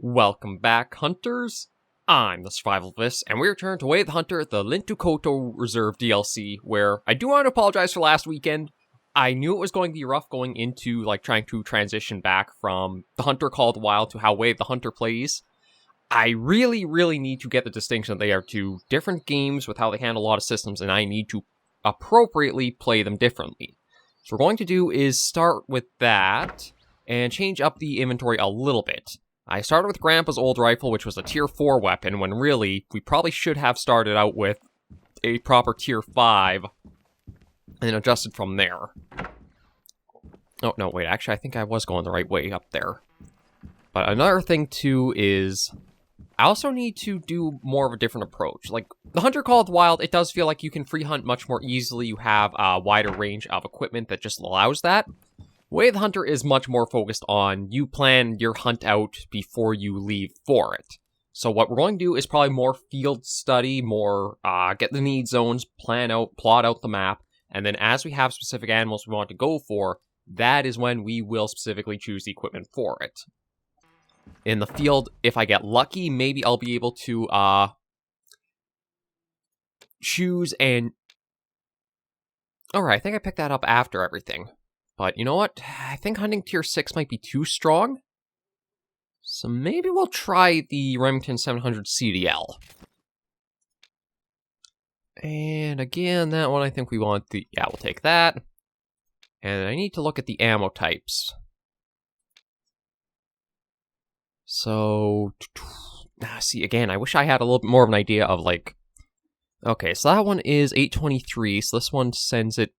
Welcome back, hunters. I'm the SurvivalVis, and we return to Way of the Hunter, the Lintukoto Reserve DLC, where I do want to apologize for last weekend. I knew it was going to be rough going into, trying to transition back from the Hunter Called Wild to how Way of the Hunter plays. I really need to get the distinction that they are two different games with how they handle a lot of systems, and I need to appropriately play them differently. So what we're going to do is start with that, and change up the inventory a little bit. I started with Grandpa's old rifle, which was a tier 4 weapon, when really, we probably should have started out with a proper tier 5, and adjusted from there. Oh, no, wait, actually, I think I was going the right way up there. But another thing, too, is I also need to do more of a different approach. Like, the Hunter Called Wild, it does feel like you can free hunt much more easily. You have a wider range of equipment that just allows that. Way of the Hunter is much more focused on you plan your hunt out before you leave for it. So what we're going to do is probably more field study, more get the need zones, plot out the map, and then as we have specific animals we want to go for, that is when we will specifically choose the equipment for it. In the field, if I get lucky, maybe I'll be able to choose and... Alright, I think I picked that up after everything. But you know what? I think hunting tier 6 might be too strong. So maybe we'll try the Remington 700 CDL. And again, that one I think we want the... Yeah, we'll take that. And I need to look at the ammo types. So... See, again, I wish I had a little bit more of an idea of, Okay, so that one is 823, so this one sends it...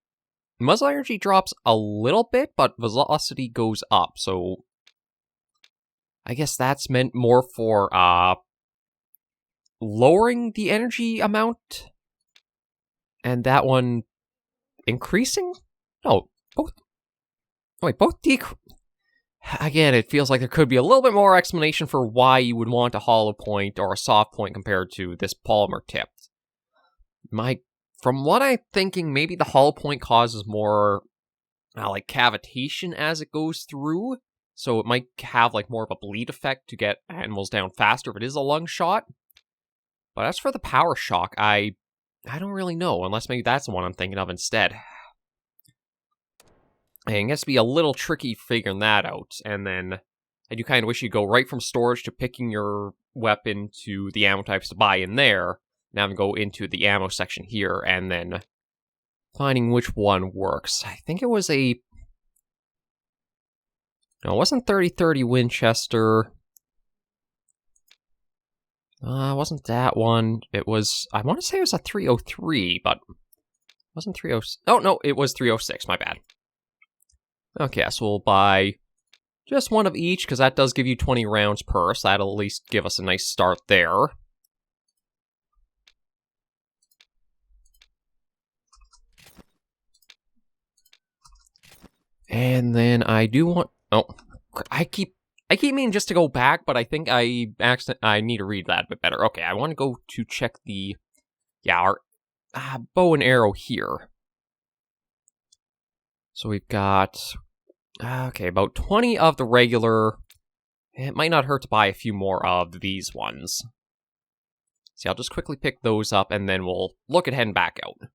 Muzzle energy drops a little bit, but velocity goes up, so I guess that's meant more for lowering the energy amount, and that one increasing? No, both. Wait, both Again, it feels like there could be a little bit more explanation for why you would want a hollow point or a soft point compared to this polymer tip. From what I'm thinking, maybe the hollow point causes more, cavitation as it goes through, so it might have, more of a bleed effect to get animals down faster if it is a lung shot. But as for the power shock, I don't really know, unless maybe that's the one I'm thinking of instead. And it gets to be a little tricky figuring that out, and then I do kind of wish you'd go right from storage to picking your weapon to the ammo types to buy in there. Now we go into the ammo section here, and then finding which one works. I think it was No, it wasn't 30-30 Winchester. It wasn't that one. It was... I want to say it was a 303, but... It wasn't 306. Oh, no, it was 306, my bad. Okay, so we'll buy just one of each, because that does give you 20 rounds per, so that'll at least give us a nice start there. And then I do want... Oh, I keep meaning just to go back, but I think I need to read that a bit better. Okay, I want to go to check the... Yeah, our bow and arrow here. So we've got... Okay, about 20 of the regular... It might not hurt to buy a few more of these ones. See, I'll just quickly pick those up, and then we'll look at heading back out.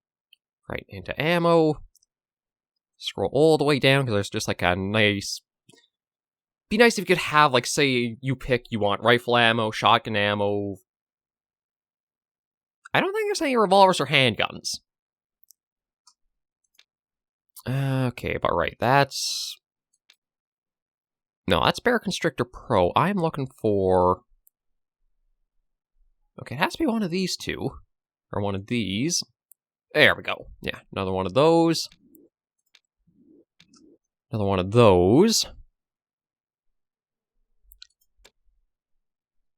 Right, into ammo... Scroll all the way down, because there's just a nice... Be nice if you could have, say you want rifle ammo, shotgun ammo. I don't think there's any revolvers or handguns. Okay, but right, that's... No, that's Bear Constrictor Pro. I'm looking for... Okay, it has to be one of these two. Or one of these. There we go. Yeah, another one of those. Another one of those.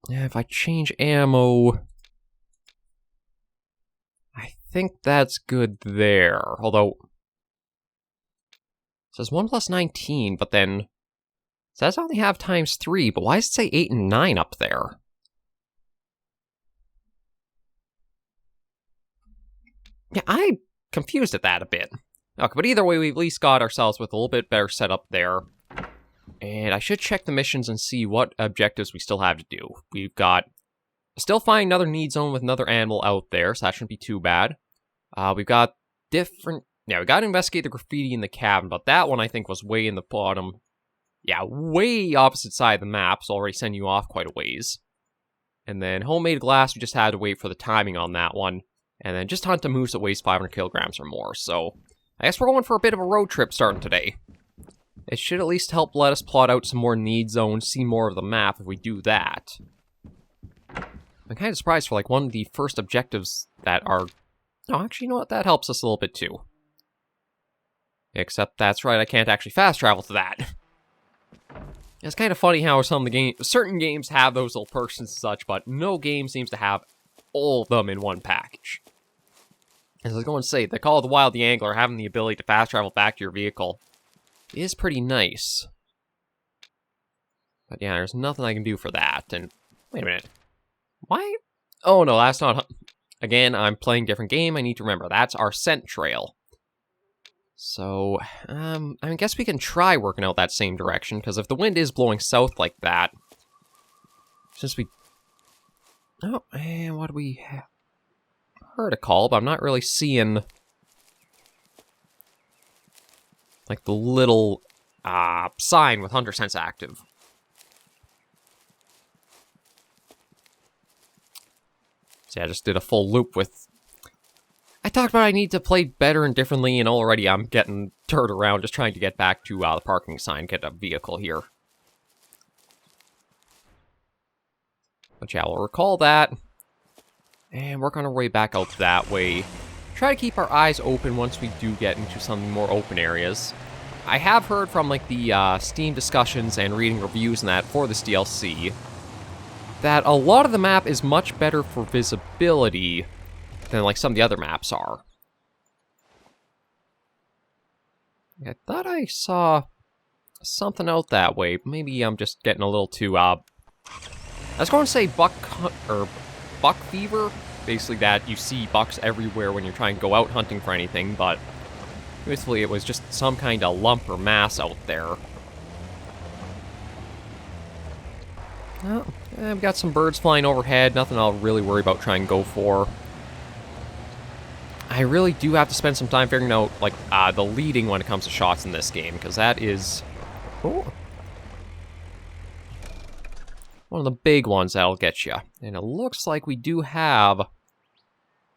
Yeah, if I change ammo... I think that's good there. Although... It says 1 plus 19, but then... It says I only have times 3, but why does it say 8 and 9 up there? Yeah, I'm confused at that a bit. Okay, but either way, we've at least got ourselves with a little bit better setup there. And I should check the missions and see what objectives we still have to do. We've got still find another need zone with another animal out there, so that shouldn't be too bad. We've got different... Yeah, we got to investigate the graffiti in the cabin, but that one I think was way in the bottom. Yeah, way opposite side of the map, so already sending you off quite a ways. And then homemade glass, we just had to wait for the timing on that one. And then just hunt a moose that weighs 500 kilograms or more, so... I guess we're going for a bit of a road trip starting today. It should at least help let us plot out some more need zones, see more of the map if we do that. I'm kind of surprised for like one of the first objectives that are... No, actually, you know what? That helps us a little bit too. Except that's right, I can't actually fast travel to that. It's kind of funny how some of the certain games have those little perks and such, but no game seems to have all of them in one package. As I was going to say, the Call of the Wild the Angler, having the ability to fast travel back to your vehicle, is pretty nice. But yeah, there's nothing I can do for that, and... Wait a minute. Why? Oh no, that's not... Again, I'm playing a different game, I need to remember. That's our scent trail. So, I guess we can try working out that same direction, because if the wind is blowing south like that... Since we... Oh, and what do we have? Heard a call, but I'm not really seeing... like the little sign with Hunter Sense active. So yeah, I just did a full loop with... I talked about I need to play better and differently, and already I'm getting turned around just trying to get back to the parking sign, get a vehicle here. But yeah, we'll recall that. And work on our way back out that way. Try to keep our eyes open once we do get into some more open areas. I have heard from like the Steam discussions and reading reviews and that for this DLC that a lot of the map is much better for visibility than like some of the other maps are. I thought I saw something out that way. Maybe I'm just getting a little too I was going to say buck fever, basically that you see bucks everywhere when you're trying to go out hunting for anything, but basically it was just some kind of lump or mass out there. Well, I've got some birds flying overhead, nothing I'll really worry about trying to go for. I really do have to spend some time figuring out, like, the leading when it comes to shots in this game, because that is... Oh. One of the big ones that'll get you. And it looks like we do have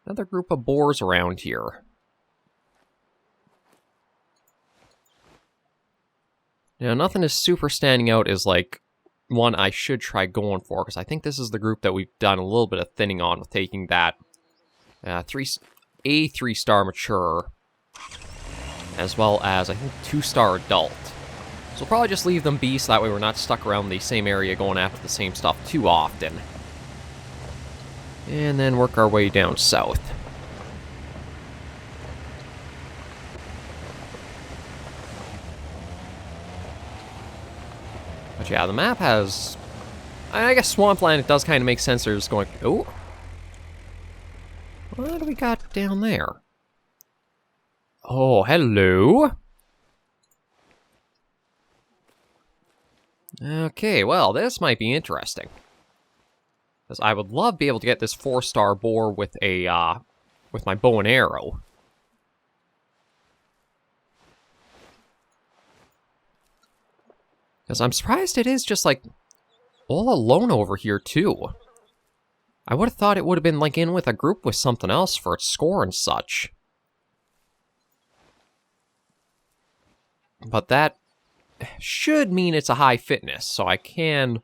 another group of boars around here. Now, nothing is super standing out as, like, one I should try going for, because I think this is the group that we've done a little bit of thinning on with taking that a 3-star mature, as well as, I think, 2-star adult. So we'll probably just leave them be, so that way we're not stuck around the same area going after the same stuff too often. And then work our way down south. But yeah, the map has... I guess Swampland, it does kind of make sense. There's going... Oh! What do we got down there? Oh, hello! Okay, well, this might be interesting. Because I would love to be able to get this 4-star boar with a, with my bow and arrow. Because I'm surprised it is just, like, all alone over here, too. I would have thought it would have been, like, in with a group with something else for its score and such. But that should mean it's a high fitness, so I can...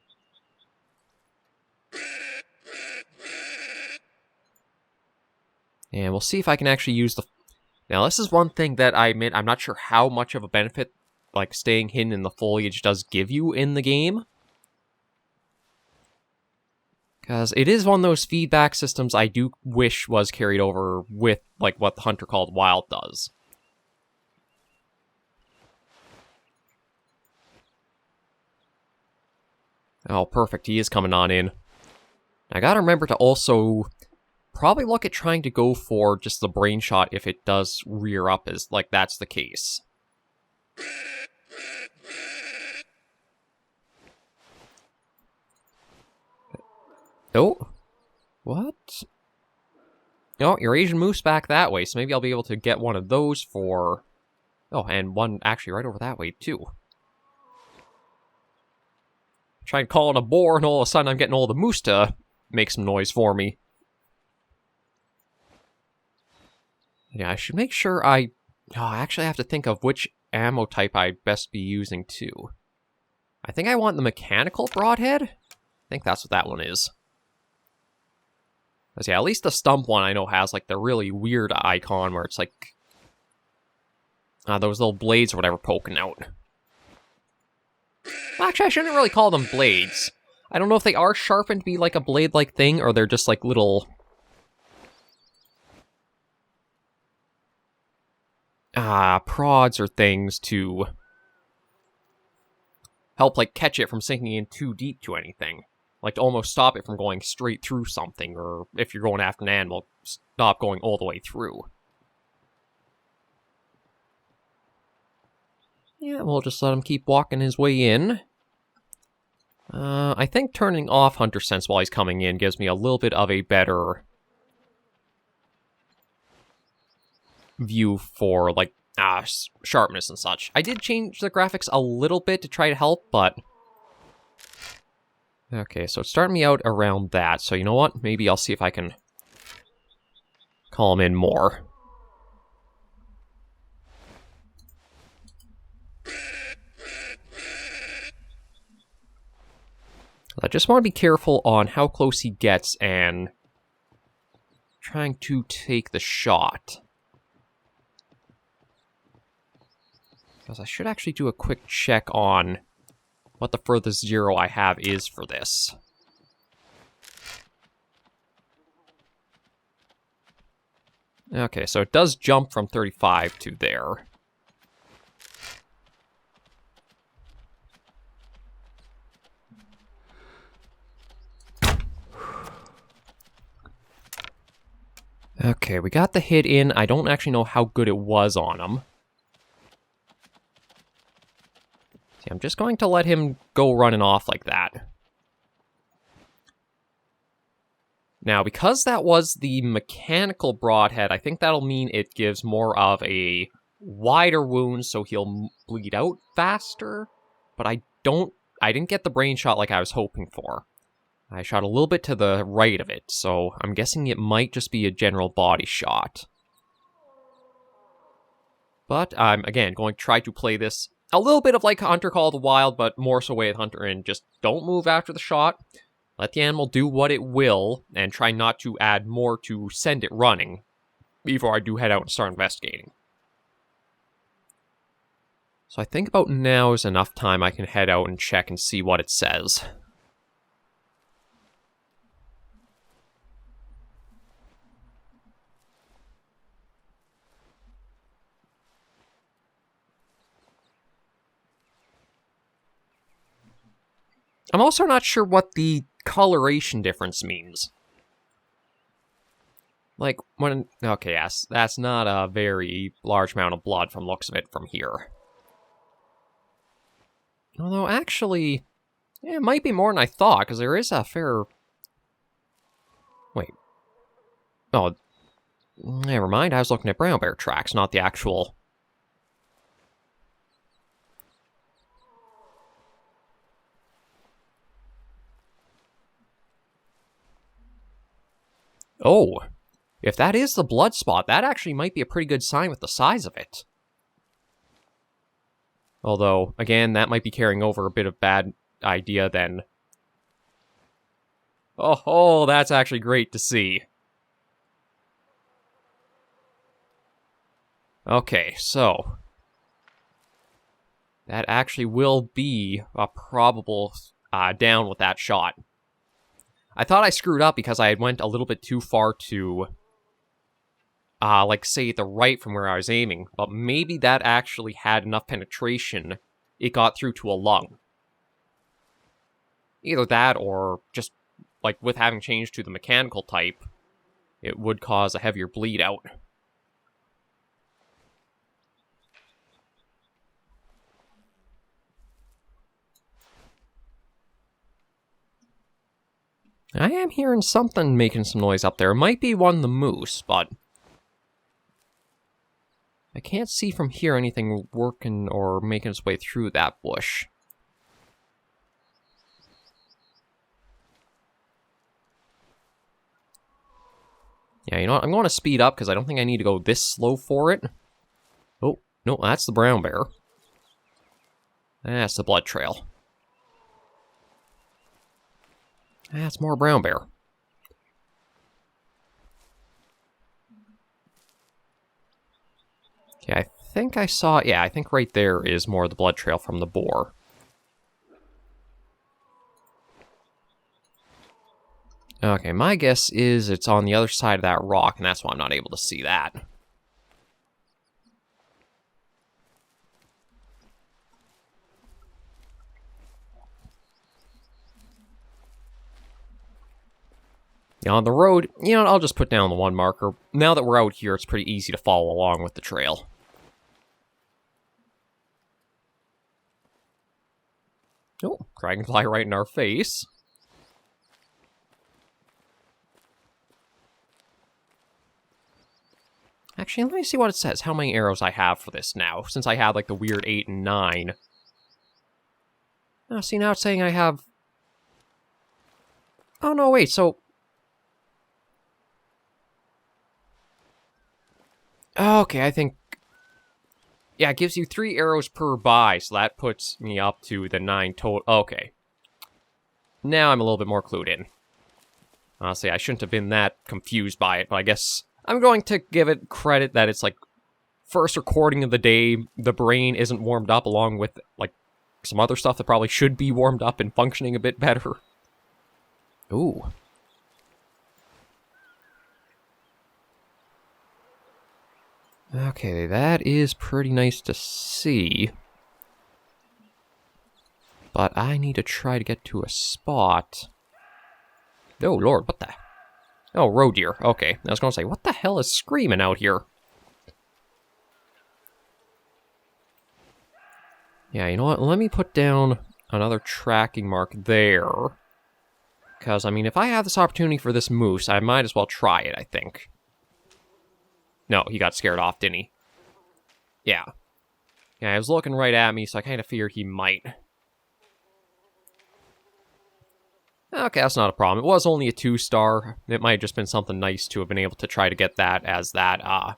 And we'll see if I can actually use the... Now, this is one thing that I admit I'm not sure how much of a benefit, like, staying hidden in the foliage does give you in the game. Because it is one of those feedback systems I do wish was carried over with, like, what the Hunter Called Wild does. Oh, perfect. He is coming on in. I gotta remember to also probably look at trying to go for just the brain shot if it does rear up as, like, that's the case. Oh, what? Oh, your Asian moose back that way, so maybe I'll be able to get one of those for... Oh, and one actually right over that way, too. Try and call it a boar, and all of a sudden I'm getting all the moose to make some noise for me. Yeah, I should make sure I... Oh, I actually have to think of which ammo type I'd best be using, too. I think I want the mechanical broadhead? I think that's what that one is. Because, yeah, at least the stump one I know has, like, the really weird icon where it's, like... those little blades or whatever poking out. Actually, I shouldn't really call them blades. I don't know if they are sharpened to be, like, a blade-like thing, or they're just, like, little... prods or things to help, like, catch it from sinking in too deep to anything. Like, to almost stop it from going straight through something, or if you're going after an animal, stop going all the way through. Yeah, we'll just let him keep walking his way in. I think turning off Hunter Sense while he's coming in gives me a little bit of a better view for, like, sharpness and such. I did change the graphics a little bit to try to help, but... Okay, so it's starting me out around that, so you know what? Maybe I'll see if I can call him in more. I just want to be careful on how close he gets and trying to take the shot. Because I should actually do a quick check on what the furthest zero I have is for this. Okay, so it does jump from 35 to there. Okay, we got the hit in. I don't actually know how good it was on him. See, I'm just going to let him go running off like that. Now, because that was the mechanical broadhead, I think that'll mean it gives more of a wider wound, so he'll bleed out faster. But I didn't get the brain shot like I was hoping for. I shot a little bit to the right of it, so I'm guessing it might just be a general body shot. But I'm, again, going to try to play this a little bit of like Hunter Call of the Wild, but more so way of Hunter, and just don't move after the shot. Let the animal do what it will, and try not to add more to send it running before I do head out and start investigating. So I think about now is enough time I can head out and check and see what it says. I'm also not sure what the coloration difference means. Like, when... Okay, yes, that's not a very large amount of blood from looks of it from here. Although, actually, yeah, it might be more than I thought, because there is a fair... Wait. Oh, never mind, I was looking at brown bear tracks, not the actual... Oh, if that is the blood spot, that actually might be a pretty good sign with the size of it. Although, again, that might be carrying over a bit of bad idea then. Oh, that's actually great to see. Okay, so... that actually will be a probable down with that shot. I thought I screwed up because I went a little bit too far to, like, say, the right from where I was aiming. But maybe that actually had enough penetration, it got through to a lung. Either that, or just, like, with having changed to the mechanical type, it would cause a heavier bleed out. I am hearing something making some noise up there. It might be one of the moose, but I can't see from here anything working or making its way through that bush. Yeah, you know what? I'm going to speed up because I don't think I need to go this slow for it. Oh, no, that's the brown bear. That's the blood trail. That's more brown bear. Okay, I think I saw... Yeah, I think right there is more of the blood trail from the boar. Okay, my guess is it's on the other side of that rock, and that's why I'm not able to see that. Now on the road, you know, I'll just put down the one marker. Now that we're out here, it's pretty easy to follow along with the trail. Oh, dragonfly right in our face. Actually, let me see what it says, how many arrows I have for this now, since I had, like, the weird 8 and 9. Oh, see, now it's saying I have... Oh, no, wait, so... Okay, I think... Yeah, it gives you 3 arrows per buy, so that puts me up to the 9 total... Okay. Now I'm a little bit more clued in. Honestly, I shouldn't have been that confused by it, but I guess... I'm going to give it credit that it's, like, first recording of the day, the brain isn't warmed up along with, like, some other stuff that probably should be warmed up and functioning a bit better. Ooh. Okay, that is pretty nice to see. But I need to try to get to a spot. Oh, Lord, what the... Oh, roe deer. Okay, I was going to say, what the hell is screaming out here? Yeah, you know what? Let me put down another tracking mark there. Because, I mean, if I have this opportunity for this moose, I might as well try it, I think. No, he got scared off, didn't he? Yeah. Yeah, he was looking right at me, so I kind of feared he might. Okay, that's not a problem. It was only a 2-star. It might have just been something nice to have been able to try to get that as that,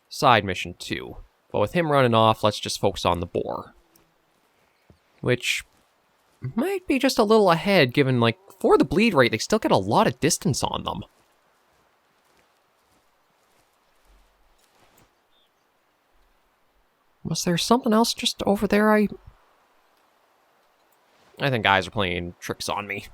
side mission too. But with him running off, let's just focus on the boar. Which might be just a little ahead, given, like, for the bleed rate, they still get a lot of distance on them. Was there something else just over there I think guys are playing tricks on me.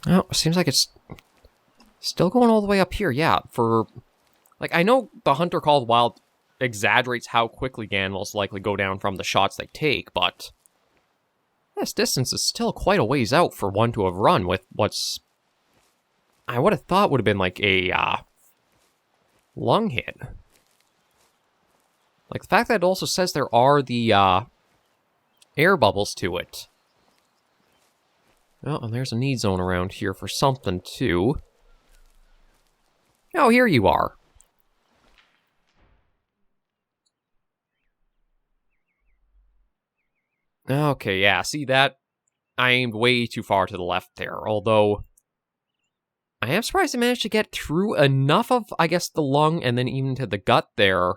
Oh, seems like it's still going all the way up here. Yeah, for... Like, I know the Hunter Called Wild exaggerates how quickly animals likely go down from the shots they take, but... This distance is still quite a ways out for one to have run with what's... I would have thought would have been like a, lung hit. Like, the fact that it also says there are the, air bubbles to it. Oh, and there's a need zone around here for something, too. Oh, here you are. Okay, yeah, see that? I aimed way too far to the left there, although... I am surprised I managed to get through enough of, I guess, the lung and then even to the gut there,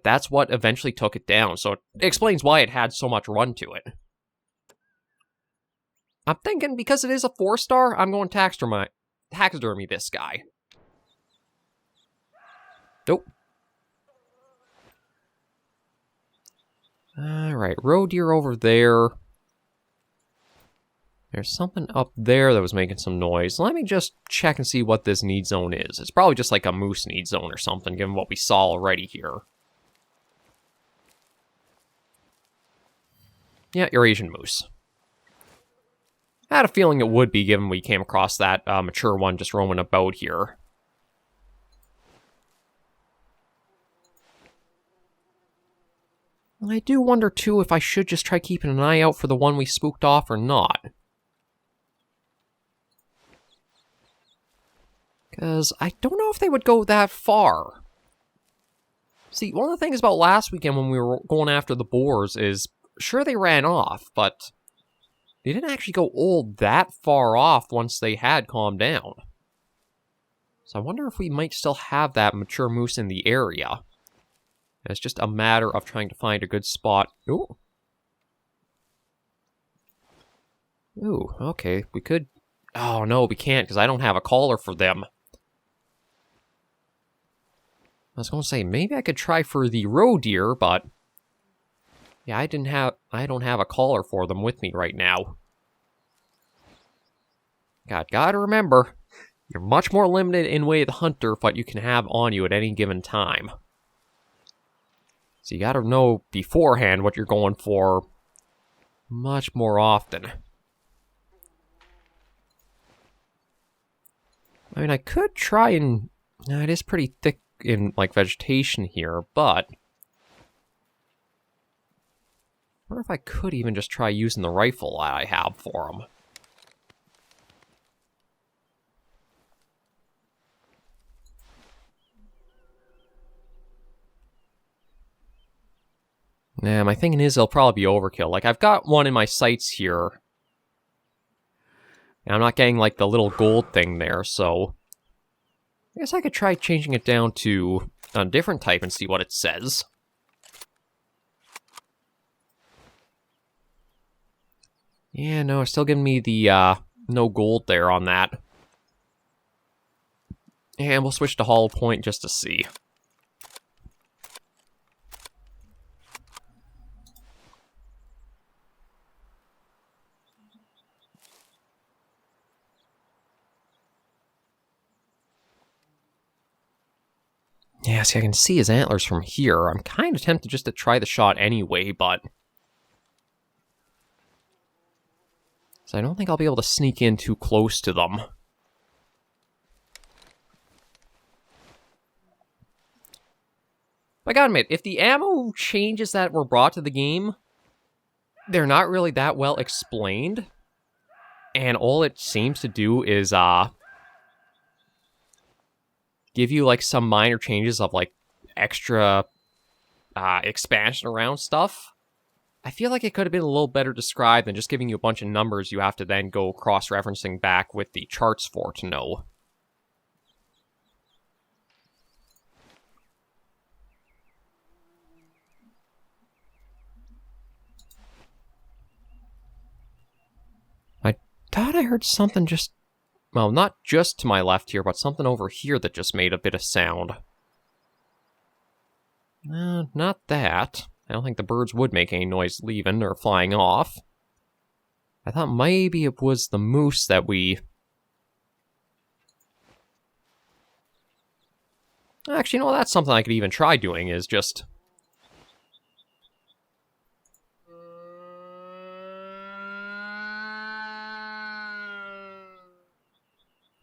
that's what eventually took it down, so it explains why it had so much run to it. I'm thinking, because it is a 4-star, I'm going to taxidermy this guy. Nope. Alright, roe deer over there. There's something up there that was making some noise. Let me just check and see what this need zone is. It's probably just like a moose need zone or something, given what we saw already here. Yeah, Eurasian moose. I had a feeling it would be, given we came across that mature one just roaming about here. I do wonder, too, if I should just try keeping an eye out for the one we spooked off or not. Because I don't know if they would go that far. See, one of the things about last weekend when we were going after the boars is, sure, they ran off, but they didn't actually go all that far off once they had calmed down. So I wonder if we might still have that mature moose in the area. It's just a matter of trying to find a good spot. Ooh. Ooh, okay, we could... Oh, no, we can't, because I don't have a collar for them. I was going to say, maybe I could try for the roe deer, but... Yeah, I don't have a collar for them with me right now. Gotta remember, you're much more limited in way of the hunter what you can have on you at any given time. So you gotta know beforehand what you're going for much more often. I mean, I could try and... it is pretty thick in, like, vegetation here, but... I wonder if I could even just try using the rifle I have for them. Nah, my thinking is they'll probably be overkill. Like, I've got one in my sights here. And I'm not getting, like, the little gold thing there, so... I guess I could try changing it down to a different type and see what it says. Yeah, no, it's still giving me the, no gold there on that. And we'll switch to hollow point just to see. Yeah, see, I can see his antlers from here. I'm kind of tempted just to try the shot anyway, but... So I don't think I'll be able to sneak in too close to them. But I gotta admit, if the ammo changes that were brought to the game, they're not really that well explained. And all it seems to do is, give you, like, some minor changes of, like, extra expansion around stuff. I feel like it could have been a little better described than just giving you a bunch of numbers you have to then go cross-referencing back with the charts for to know. I thought I heard something just... Well, not just to my left here, but something over here that just made a bit of sound. Not that. I don't think the birds would make any noise leaving or flying off. I thought maybe it was the moose that we... Actually, you know, that's something I could even try doing, is just...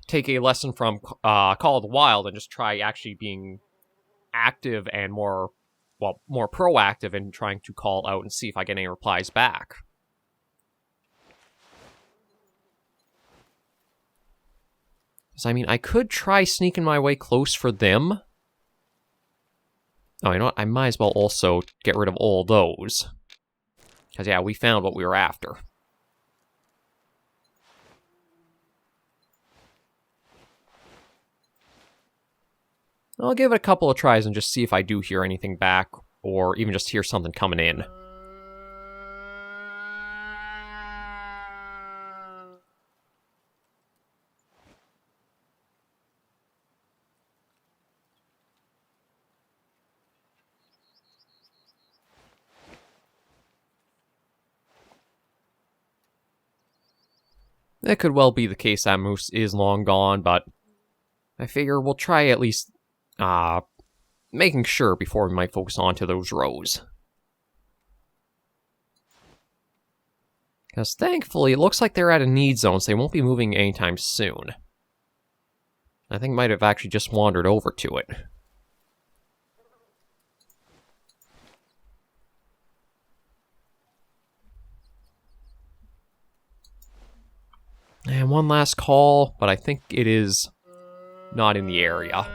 take a lesson from Call of the Wild and just try actually being active and more proactive in trying to call out and see if I get any replies back. So, I mean, I could try sneaking my way close for them. Oh, you know what? I might as well also get rid of all those. Because, yeah, we found what we were after. I'll give it a couple of tries and just see if I do hear anything back, or even just hear something coming in. It could well be the case that moose is long gone, but I figure we'll try at least making sure before we might focus on to those rows. Because thankfully, it looks like they're at a need zone, so they won't be moving anytime soon. I think might have actually just wandered over to it. And one last call, but I think it is not in the area.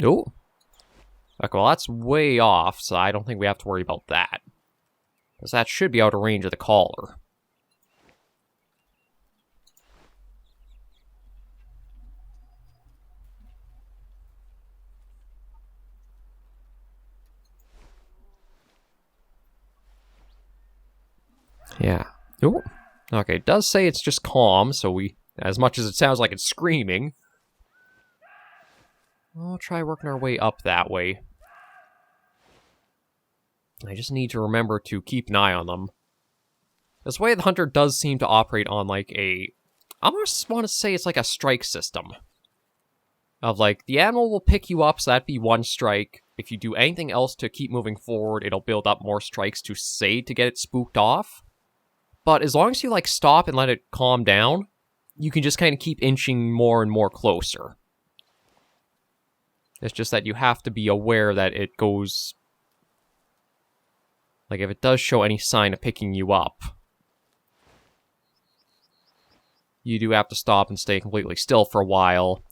Oh. Okay, well, that's way off, so I don't think we have to worry about that. Because that should be out of range of the caller. Yeah. Oh. Okay, it does say it's just calm, so as much as it sounds like it's screaming, we'll try working our way up that way. I just need to remember to keep an eye on them. This way, the hunter does seem to operate on like I almost want to say it's like a strike system. Of like, the animal will pick you up, so that'd be one strike. If you do anything else to keep moving forward, it'll build up more strikes to get it spooked off. But as long as you like stop and let it calm down, you can just kind of keep inching more and more closer. It's just that you have to be aware that it goes... Like, if it does show any sign of picking you up, you do have to stop and stay completely still for a while.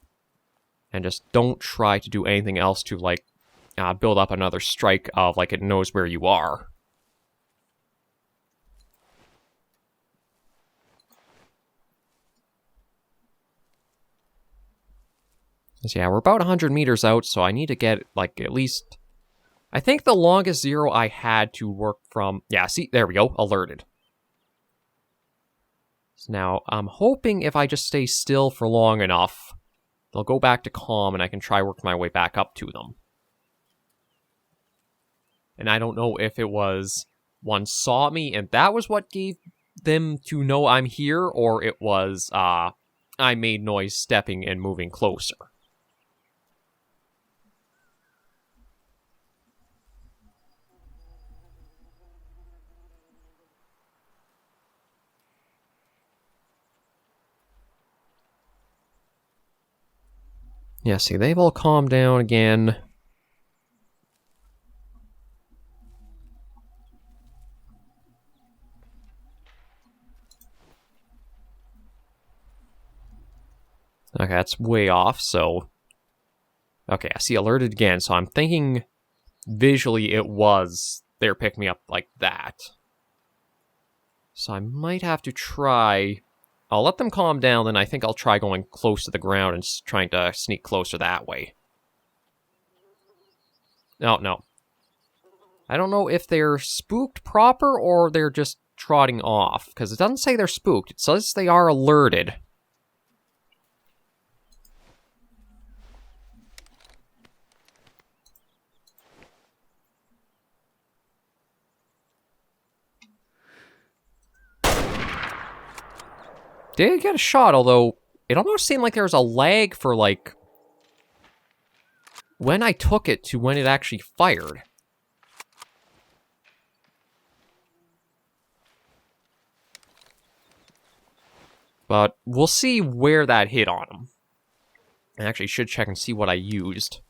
And just don't try to do anything else to, like, build up another strike of, like, it knows where you are. So yeah, we're about 100 meters out, so I need to get, like, at least... I think the longest zero I had to work from... Yeah, see, there we go, alerted. So now, I'm hoping if I just stay still for long enough, they'll go back to calm and I can try work my way back up to them. And I don't know if it was one saw me and that was what gave them to know I'm here, or it was, I made noise stepping and moving closer. Yeah, see, they've all calmed down again. Okay, that's way off, so... Okay, I see alerted again, so I'm thinking visually it was they're picking me up like that. So I might have to try... I'll let them calm down, then I think I'll try going close to the ground and trying to sneak closer that way. No. I don't know if they're spooked proper or they're just trotting off, because it doesn't say they're spooked. It says they are alerted. Did get a shot, although it almost seemed like there was a lag for, like, when I took it to when it actually fired. But we'll see where that hit on him. I actually should check and see what I used.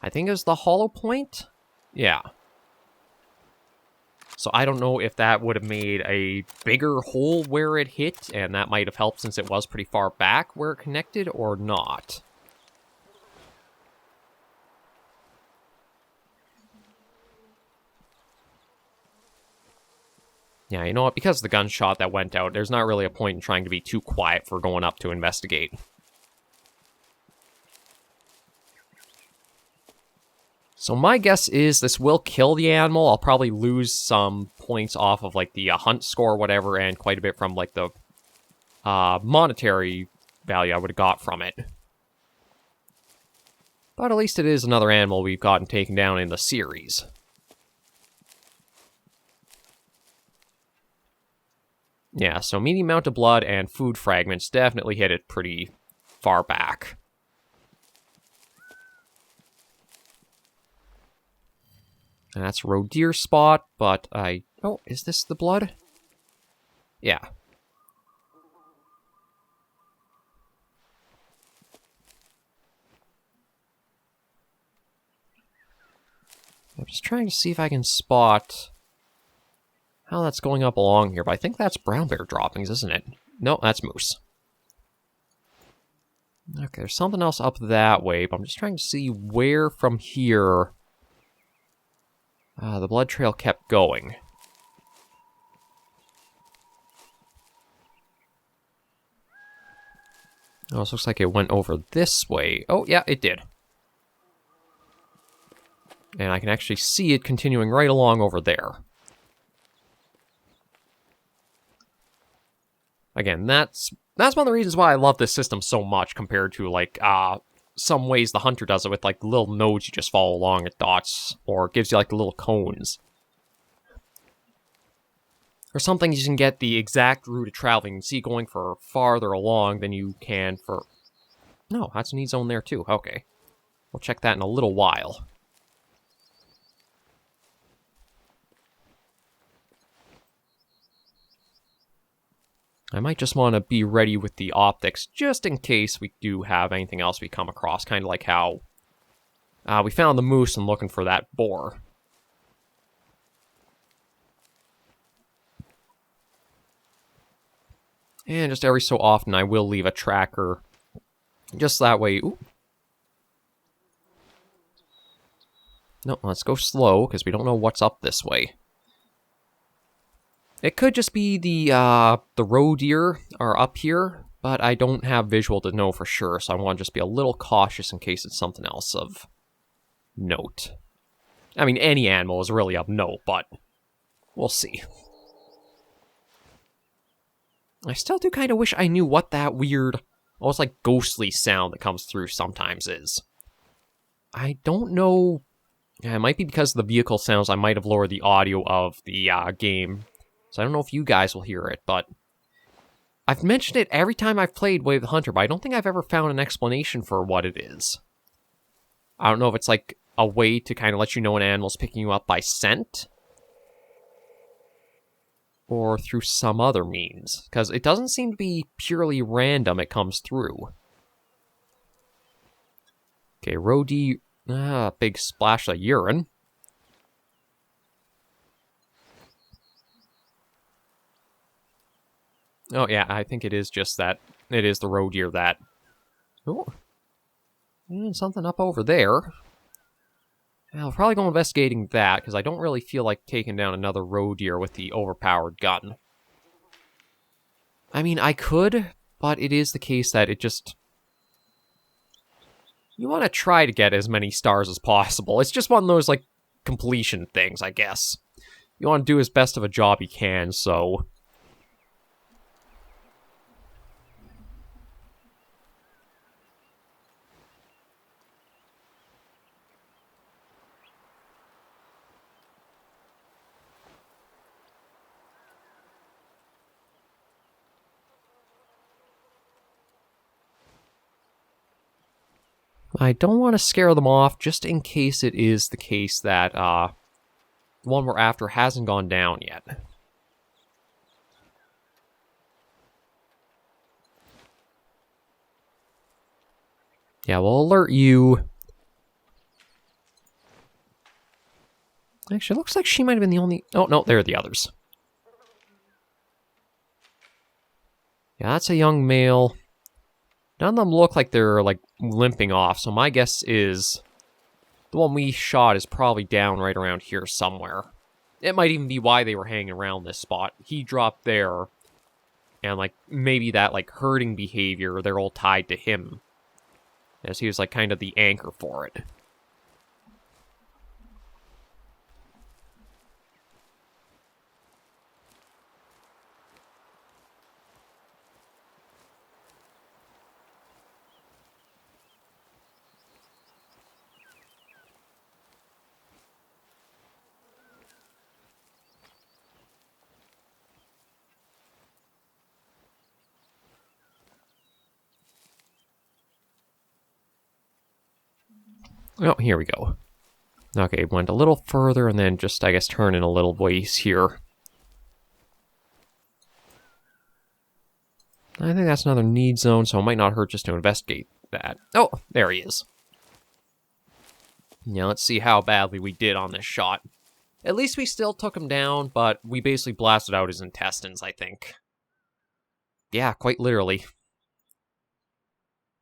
I think it was the hollow point? Yeah. So I don't know if that would have made a bigger hole where it hit, and that might have helped since it was pretty far back where it connected, or not. Yeah, you know what? Because of the gunshot that went out, there's not really a point in trying to be too quiet for going up to investigate. So my guess is this will kill the animal. I'll probably lose some points off of, like, the hunt score or whatever, and quite a bit from, like, the monetary value I would have got from it. But at least it is another animal we've gotten taken down in the series. Yeah, so medium amount of blood and food fragments definitely hit it pretty far back. And that's roe deer spot, but oh, is this the blood? Yeah. I'm just trying to see if I can spot how that's going up along here, but I think that's brown bear droppings, isn't it? No, that's moose. Okay, there's something else up that way, but I'm just trying to see where from here the blood trail kept going. Oh, this looks like it went over this way. Oh, yeah, it did. And I can actually see it continuing right along over there. Again, that's one of the reasons why I love this system so much compared to, like, some ways the Hunter does it with, like, little nodes you just follow along at dots, or it gives you, like, the little cones. Or something you can get the exact route of traveling and see going for farther along than you can for... No, that's a need zone there, too. Okay. We'll check that in a little while. I might just want to be ready with the optics, just in case we do have anything else we come across. Kind of like how we found the moose and looking for that boar. And just every so often, I will leave a tracker. Just that way... Ooh. No, let's go slow, because we don't know what's up this way. It could just be the roe deer are up here, but I don't have visual to know for sure, so I want to just be a little cautious in case it's something else of note. I mean, any animal is really of note, but we'll see. I still do kind of wish I knew what that weird, almost like ghostly sound that comes through sometimes is. I don't know. Yeah, it might be because of the vehicle sounds. I might have lowered the audio of the game. So I don't know if you guys will hear it, but I've mentioned it every time I've played Way of the Hunter, but I don't think I've ever found an explanation for what it is. I don't know if it's like a way to kind of let you know an animal's picking you up by scent, or through some other means, because it doesn't seem to be purely random it comes through. Okay, roe deer, big splash of urine. Oh, yeah, I think it is just that. It is the roe deer that... Oh. Something up over there. I'll probably go investigating that, because I don't really feel like taking down another roe deer with the overpowered gun. I mean, I could, but it is the case that it just... You want to try to get as many stars as possible. It's just one of those, like, completion things, I guess. You want to do as best of a job you can, so... I don't want to scare them off, just in case it is the case that, the one we're after hasn't gone down yet. Yeah, we'll alert you. Actually, it looks like she might have been the only... Oh, no, there are the others. Yeah, that's a young male. None of them look like they're, like, limping off, so my guess is the one we shot is probably down right around here somewhere. It might even be why they were hanging around this spot. He dropped there, and, like, maybe that, like, herding behavior, they're all tied to him, as he was, like, kind of the anchor for it. Oh, here we go. Okay, went a little further and then just, I guess, turn in a little ways here. I think that's another need zone, so it might not hurt just to investigate that. Oh, there he is. Yeah, let's see how badly we did on this shot. At least we still took him down, but we basically blasted out his intestines, I think. Yeah, quite literally.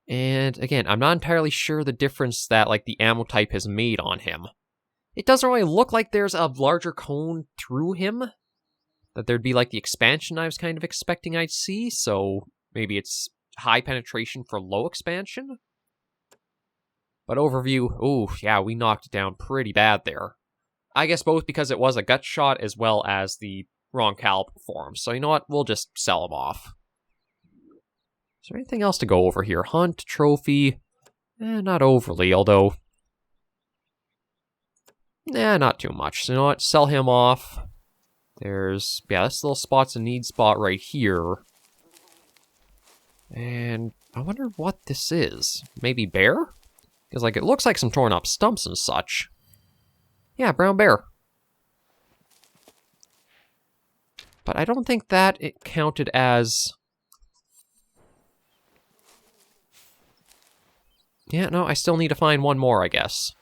And again, I'm not entirely sure the difference that, like, the ammo type has made on him. It doesn't really look like there's a larger cone through him. That there'd be, like, the expansion I was kind of expecting I'd see, so maybe it's high penetration for low expansion? But overview, ooh, yeah, we knocked it down pretty bad there. I guess both because it was a gut shot as well as the wrong caliber for him. So you know what, we'll just sell him off. Is there anything else to go over here? Hunt, trophy, not overly, although... not too much. So you know what, sell him off. There's, yeah, this little spot's a need spot right here. And I wonder what this is. Maybe bear? Because, like, it looks like some torn up stumps and such. Yeah, brown bear. But I don't think that it counted as... Yeah, no, I still need to find one more, I guess.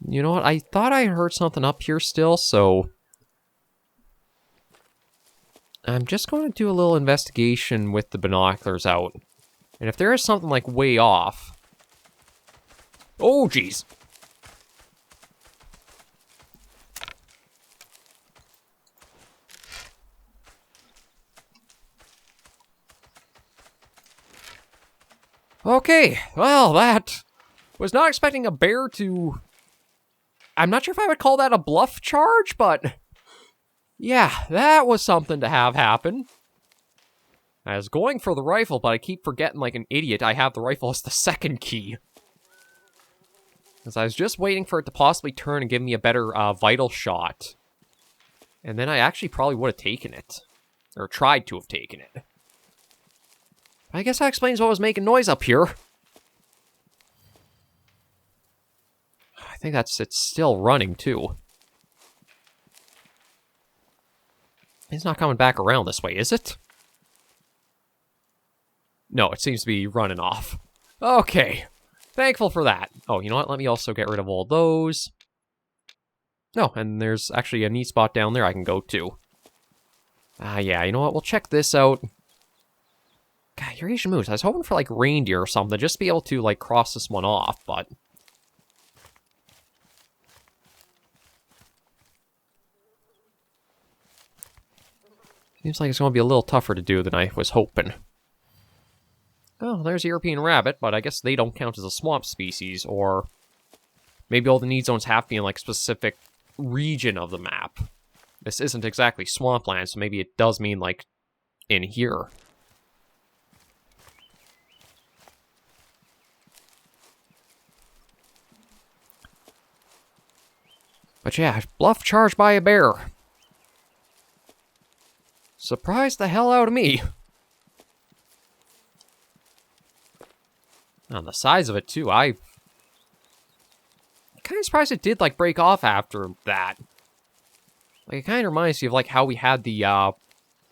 You know what? I thought I heard something up here still, so... I'm just going to do a little investigation with the binoculars out. And if there is something, like, way off... Oh, jeez! Okay, well, that... was not expecting a bear to... I'm not sure if I would call that a bluff charge, but... yeah, that was something to have happen. I was going for the rifle, but I keep forgetting like an idiot I have the rifle as the second key. Because I was just waiting for it to possibly turn and give me a better vital shot. And then I actually probably would have taken it. Or tried to have taken it. I guess that explains what was making noise up here. I think it's still running, too. It's not coming back around this way, is it? No, it seems to be running off. Okay. Thankful for that. Oh, you know what? Let me also get rid of all those. No, and there's actually a neat spot down there I can go to. Yeah, you know what? We'll check this out. God, Eurasian moose. I was hoping for, like, reindeer or something, just to be able to, like, cross this one off, but... seems like it's going to be a little tougher to do than I was hoping. Oh, there's a European rabbit, but I guess they don't count as a swamp species, or... maybe all the need zones have to be in, like, specific region of the map. This isn't exactly swampland, so maybe it does mean, like, in here. But yeah, bluff charged by a bear. Surprised the hell out of me. On the size of it, too, I'm kind of surprised it did, like, break off after that. Like, it kind of reminds you of, like, how we had the,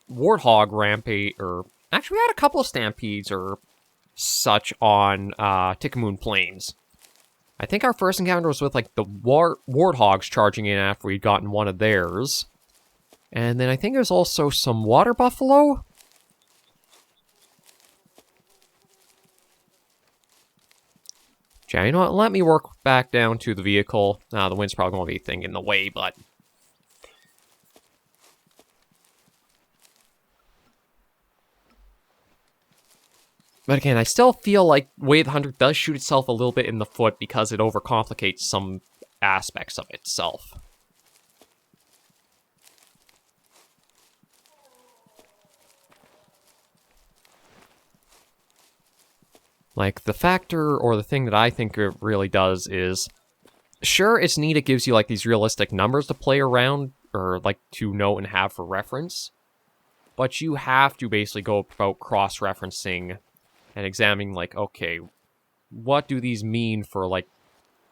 Warthog rampage, or... actually, we had a couple of stampedes, or such, on, Tikamoon Plains. I think our first encounter was with, like, the Warthogs charging in after we'd gotten one of theirs. And then I think there's also some water buffalo? Okay, you know what? Let me work back down to the vehicle. The wind's probably going to be a thing in the way, but... but again, I still feel like Way of the Hunter does shoot itself a little bit in the foot because it overcomplicates some aspects of itself. Like, the factor, or the thing that I think it really does is... sure, it's neat, it gives you, like, these realistic numbers to play around, or, like, to know and have for reference. but you have to basically go about cross-referencing and examining, like, okay, what do these mean for, like,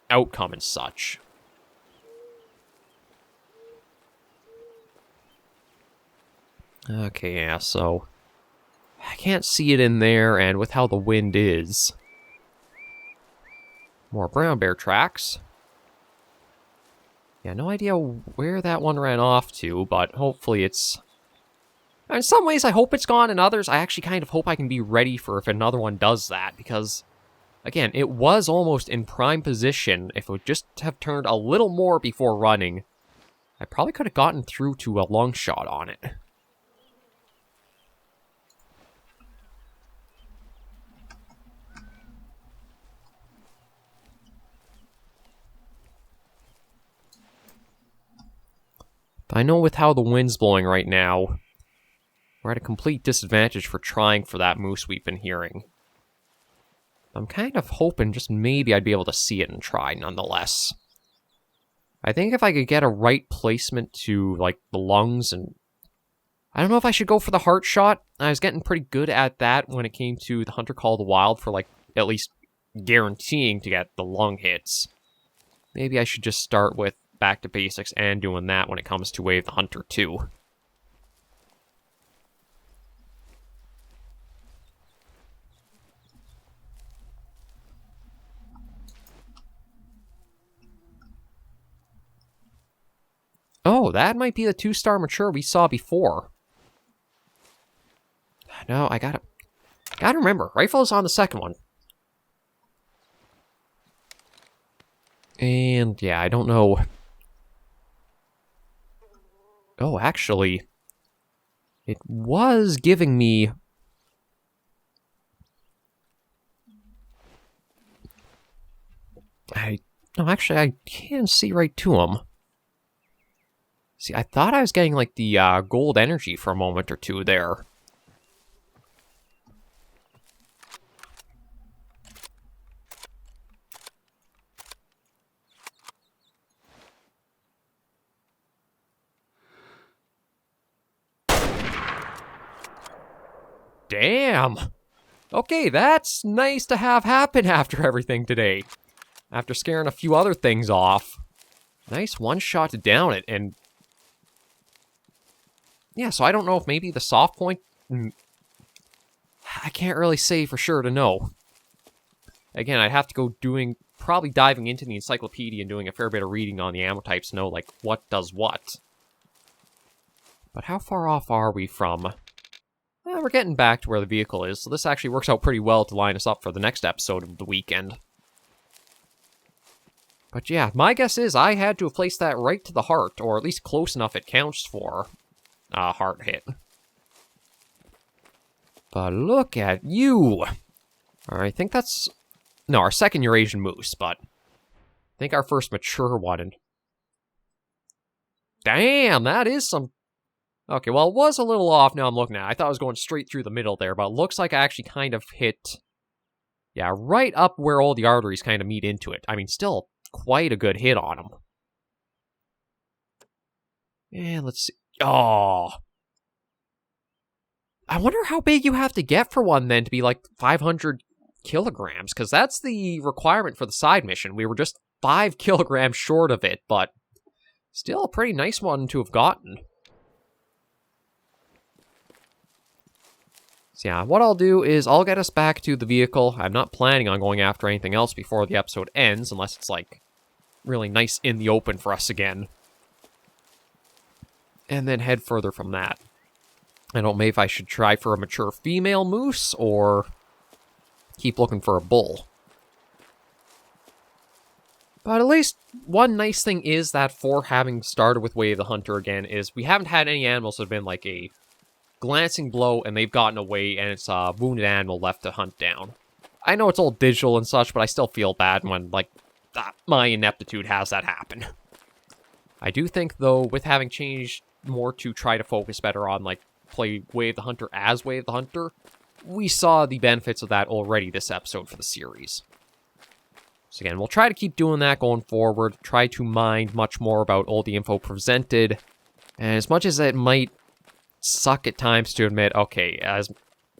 outcome and such? Okay, yeah, so I can't see it in there, and with how the wind is. More brown bear tracks. Yeah, no idea where that one ran off to, but hopefully it's... In some ways, I hope it's gone. In others, I actually kind of hope I can be ready for if another one does that, because, again, it was almost in prime position. If it would just have turned a little more before running, I probably could have gotten through to a long shot on it. But I know with how the wind's blowing right now, we're at a complete disadvantage for trying for that moose we've been hearing. I'm kind of hoping just maybe I'd be able to see it and try nonetheless. I think if I could get a right placement to, like, the lungs and... I don't know if I should go for the heart shot. I was getting pretty good at that when it came to the Hunter Call of the Wild for, like, at least guaranteeing to get the lung hits. Maybe I should just start with back to basics and doing that when it comes to Way of the Hunter too. Oh, that might be the 2-star mature we saw before. No, I gotta remember, rifle is on the second one. And yeah, I don't know. Oh, actually, it was giving me... No, actually, I can see right to him. See, I thought I was getting, like, the gold energy for a moment or two there. Damn! Okay, that's nice to have happen after everything today. After scaring a few other things off. Nice one shot to down it, and... yeah, so I don't know if maybe the soft point... I can't really say for sure to know. Again, I'd have to go probably diving into the encyclopedia and doing a fair bit of reading on the ammo types to know, like, what does what. But how far off are we from... well, we're getting back to where the vehicle is, so this actually works out pretty well to line us up for the next episode of the weekend. But yeah, my guess is I had to have placed that right to the heart, or at least close enough it counts for a heart hit. But look at you! I think that's... no, our second Eurasian moose, but... I think our first mature one. And... damn, that is some... okay, well, it was a little off now I'm looking at it. I thought I was going straight through the middle there, but it looks like I actually kind of hit... yeah, right up where all the arteries kind of meet into it. I mean, still quite a good hit on them. And let's see... oh... I wonder how big you have to get for one, then, to be like 500 kilograms, because that's the requirement for the side mission. We were just 5 kilograms short of it, but still a pretty nice one to have gotten. So yeah, what I'll do is I'll get us back to the vehicle. I'm not planning on going after anything else before the episode ends, unless it's, like, really nice in the open for us again. And then head further from that. I don't know if I should try for a mature female moose, or keep looking for a bull. But at least one nice thing is that for having started with Way of the Hunter again, is we haven't had any animals that have been like a glancing blow and they've gotten away and it's a wounded animal left to hunt down. I know it's all digital and such, but I still feel bad when, like, my ineptitude has that happen. I do think, though, with having changed more to try to focus better on, like, play Way of the Hunter as Way of the Hunter, we saw the benefits of that already this episode for the series. So again, we'll try to keep doing that going forward, try to mind much more about all the info presented, and as much as it might suck at times to admit, okay, as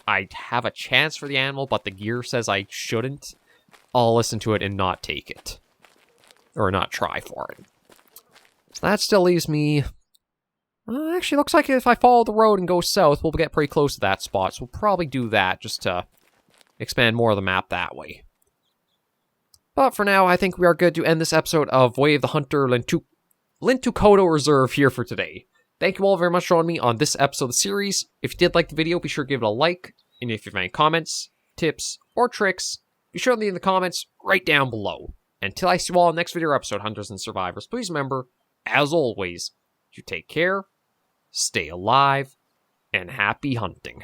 I have a chance for the animal, but the gear says I shouldn't, I'll listen to it and not take it. Or not try for it. So that still leaves me... actually, looks like if I follow the road and go south, we'll get pretty close to that spot. So we'll probably do that just to expand more of the map that way. But for now, I think we are good to end this episode of Way of the Hunter Lintukoto Reserve here for today. Thank you all very much for joining me on this episode of the series. If you did like the video, be sure to give it a like. And if you have any comments, tips, or tricks, be sure to leave in the comments right down below. Until I see you all in the next video or episode, Hunters and Survivors, please remember, as always, you take care, stay alive, and happy hunting.